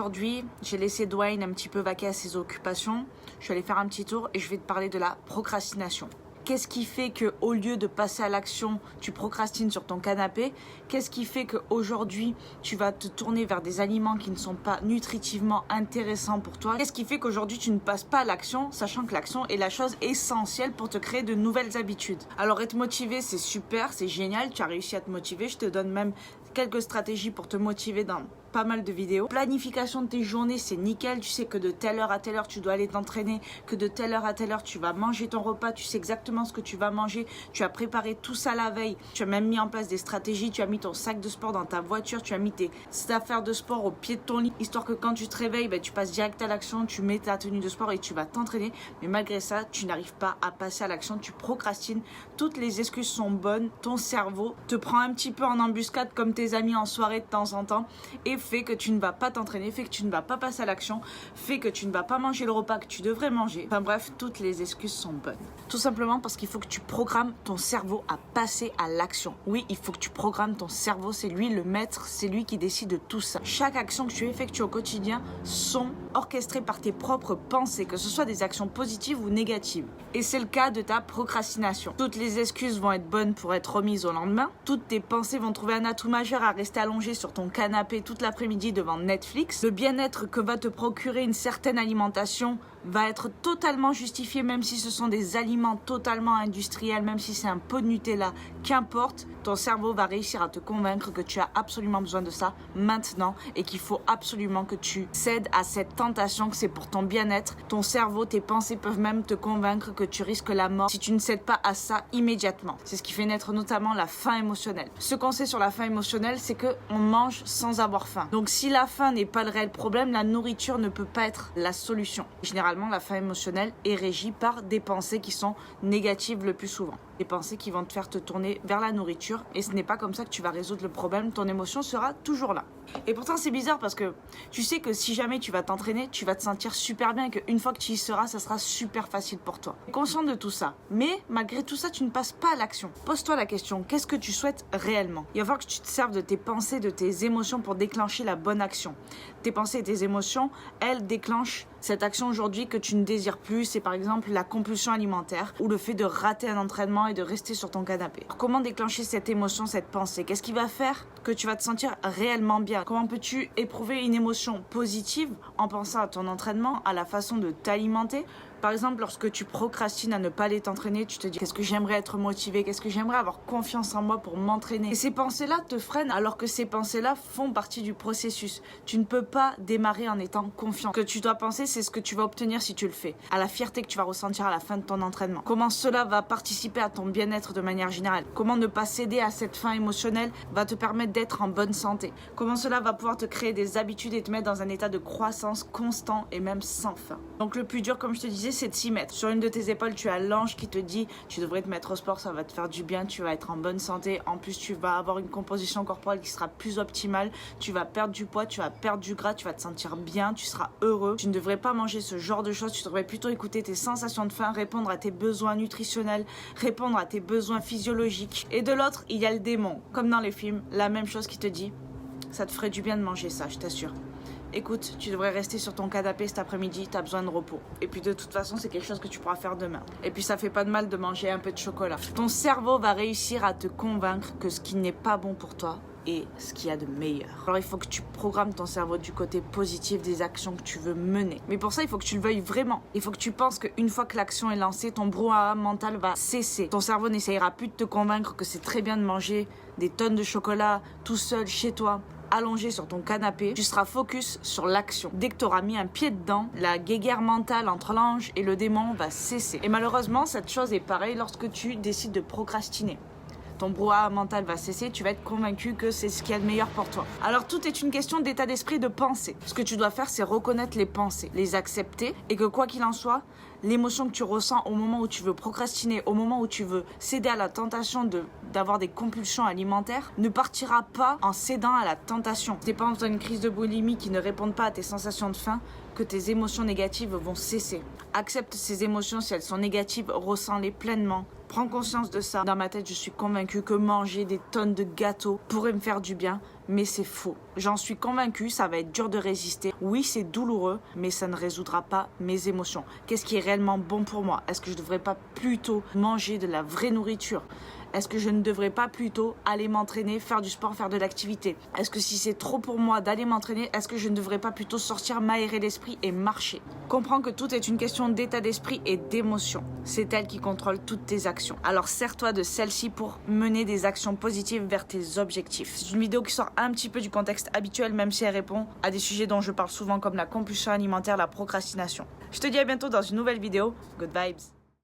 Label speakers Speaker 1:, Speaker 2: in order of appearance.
Speaker 1: Aujourd'hui, j'ai laissé Dwayne un petit peu vaquer à ses occupations. Je suis allée faire un petit tour et je vais te parler de la procrastination. Qu'est-ce qui fait qu'au lieu de passer à l'action, tu procrastines sur ton canapé? Qu'est-ce qui fait qu'aujourd'hui, tu vas te tourner vers des aliments qui ne sont pas nutritivement intéressants pour toi? Qu'est-ce qui fait qu'aujourd'hui, tu ne passes pas à l'action, sachant que l'action est la chose essentielle pour te créer de nouvelles habitudes? Alors, être motivé, c'est super, c'est génial, tu as réussi à te motiver. Je te donne même quelques stratégies pour te motiver dans pas mal de vidéos. Planification de tes journées, c'est nickel. Tu sais que de telle heure à telle heure, tu dois aller t'entraîner, que de telle heure à telle heure, tu vas manger ton repas, tu sais exactement ce que tu vas manger, tu as préparé tout ça la veille, tu as même mis en place des stratégies, tu as mis ton sac de sport dans ta voiture, tu as mis tes affaires de sport au pied de ton lit, histoire que quand tu te réveilles, tu passes direct à l'action, tu mets ta tenue de sport et tu vas t'entraîner. Mais malgré ça, tu n'arrives pas à passer à l'action, tu procrastines. Toutes les excuses sont bonnes, ton cerveau te prend un petit peu en embuscade comme tes amis en soirée de temps en temps et fait que tu ne vas pas t'entraîner, fait que tu ne vas pas passer à l'action, fait que tu ne vas pas manger le repas que tu devrais manger. Enfin bref, toutes les excuses sont bonnes. Tout simplement parce qu'il faut que tu programmes ton cerveau à passer à l'action. Oui, il faut que tu programmes ton cerveau, c'est lui le maître, c'est lui qui décide de tout ça. Chaque action que tu effectues au quotidien sont orchestrées par tes propres pensées, que ce soit des actions positives ou négatives. Et c'est le cas de ta procrastination. Toutes les excuses vont être bonnes pour être remises au lendemain. Toutes tes pensées vont trouver un atout majeur à rester allongé sur ton canapé toute l'après-midi devant Netflix. Le bien-être que va te procurer une certaine alimentation va être totalement justifié, même si ce sont des aliments totalement industriels, même si c'est un pot de Nutella, qu'importe, ton cerveau va réussir à te convaincre que tu as absolument besoin de ça maintenant et qu'il faut absolument que tu cèdes à cette tentation, que c'est pour ton bien-être. Ton cerveau, tes pensées peuvent même te convaincre que tu risques la mort si tu ne cèdes pas à ça immédiatement. C'est ce qui fait naître notamment la faim émotionnelle. Ce qu'on sait sur la faim émotionnelle, c'est qu'on mange sans avoir faim. Donc si la faim n'est pas le réel problème, la nourriture ne peut pas être la solution. Généralement, la faim émotionnelle est régie par des pensées qui sont négatives le plus souvent. Des pensées qui vont te faire te tourner vers la nourriture et ce n'est pas comme ça que tu vas résoudre le problème. Ton émotion sera toujours là. Et pourtant, c'est bizarre parce que tu sais que si jamais tu vas t'entraîner, tu vas te sentir super bien et qu'une fois que tu y seras, ça sera super facile pour toi. Tu es conscient de tout ça. Mais malgré tout ça, tu ne passes pas à l'action. Pose-toi la question, qu'est-ce que tu souhaites réellement? Il va falloir que tu te serves de tes pensées, de tes émotions pour déclencher la bonne action. Tes pensées et tes émotions, elles déclenchent cette action aujourd'hui que tu ne désires plus. C'est par exemple la compulsion alimentaire ou le fait de rater un entraînement et de rester sur ton canapé. Alors, comment déclencher cette émotion, cette pensée? Qu'est-ce qui va faire que tu vas te sentir réellement bien? Comment peux-tu éprouver une émotion positive en pensant à ton entraînement, à la façon de t'alimenter? Par exemple, lorsque tu procrastines à ne pas aller t'entraîner, tu te dis qu'est-ce que j'aimerais être motivé, qu'est-ce que j'aimerais avoir confiance en moi pour m'entraîner. Et ces pensées-là te freinent alors que ces pensées-là font partie du processus. Tu ne peux pas démarrer en étant confiant. Ce que tu dois penser, c'est ce que tu vas obtenir si tu le fais. À la fierté que tu vas ressentir à la fin de ton entraînement. Comment cela va participer à ton bien-être de manière générale. Comment ne pas céder à cette faim émotionnelle va te permettre d'être en bonne santé. Comment cela va pouvoir te créer des habitudes et te mettre dans un état de croissance constant et même sans fin. Donc le plus dur, comme je te disais, c'est de s'y mettre. Sur une de tes épaules, tu as l'ange qui te dit tu devrais te mettre au sport, ça va te faire du bien, tu vas être en bonne santé. En plus, tu vas avoir une composition corporelle qui sera plus optimale. Tu vas perdre du poids, tu vas perdre du gras, tu vas te sentir bien, tu seras heureux. Tu ne devrais pas manger ce genre de choses. Tu devrais plutôt écouter tes sensations de faim, répondre à tes besoins nutritionnels, répondre à tes besoins physiologiques. Et de l'autre, il y a le démon. Comme dans les films, la même chose qui te dit ça te ferait du bien de manger ça, je t'assure. Écoute, tu devrais rester sur ton canapé cet après-midi, t'as besoin de repos. Et puis de toute façon, c'est quelque chose que tu pourras faire demain. Et puis ça fait pas de mal de manger un peu de chocolat. Ton cerveau va réussir à te convaincre que ce qui n'est pas bon pour toi est ce qu'il y a de meilleur. Alors il faut que tu programmes ton cerveau du côté positif des actions que tu veux mener. Mais pour ça, il faut que tu le veuilles vraiment. Il faut que tu penses qu'une fois que l'action est lancée, ton brouhaha mental va cesser. Ton cerveau n'essayera plus de te convaincre que c'est très bien de manger des tonnes de chocolat tout seul chez toi, allongé sur ton canapé. Tu seras focus sur l'action. Dès que tu auras mis un pied dedans, la guéguerre mentale entre l'ange et le démon va cesser. Et malheureusement, cette chose est pareille lorsque tu décides de procrastiner. Ton brouhaha mental va cesser, tu vas être convaincu que c'est ce qu'il y a de meilleur pour toi. Alors tout est une question d'état d'esprit, de pensée. Ce que tu dois faire, c'est reconnaître les pensées, les accepter et que quoi qu'il en soit, l'émotion que tu ressens au moment où tu veux procrastiner, au moment où tu veux céder à la tentation d'avoir des compulsions alimentaires, ne partira pas en cédant à la tentation. Tu n'es pas dans une crise de boulimie qui ne répondent pas à tes sensations de faim, que tes émotions négatives vont cesser. Accepte ces émotions si elles sont négatives, ressens-les pleinement. Prends conscience de ça. Dans ma tête, je suis convaincue que manger des tonnes de gâteaux pourrait me faire du bien. mais c'est faux. J'en suis convaincue, ça va être dur de résister. Oui, c'est douloureux, mais ça ne résoudra pas mes émotions. Qu'est-ce qui est réellement bon pour moi? Est-ce que je ne devrais pas plutôt manger de la vraie nourriture? Est-ce que je ne devrais pas plutôt aller m'entraîner, faire du sport, faire de l'activité? Est-ce que si c'est trop pour moi d'aller m'entraîner, est-ce que je ne devrais pas plutôt sortir, m'aérer l'esprit et marcher? Comprends que tout est une question d'état d'esprit et d'émotion. C'est elle qui contrôle toutes tes actions. Alors sers-toi de celle-ci pour mener des actions positives vers tes objectifs. C'est une vidéo qui sort un petit peu du contexte habituel, même si elle répond à des sujets dont je parle souvent comme la compulsion alimentaire, la procrastination. Je te dis à bientôt dans une nouvelle vidéo. Good vibes!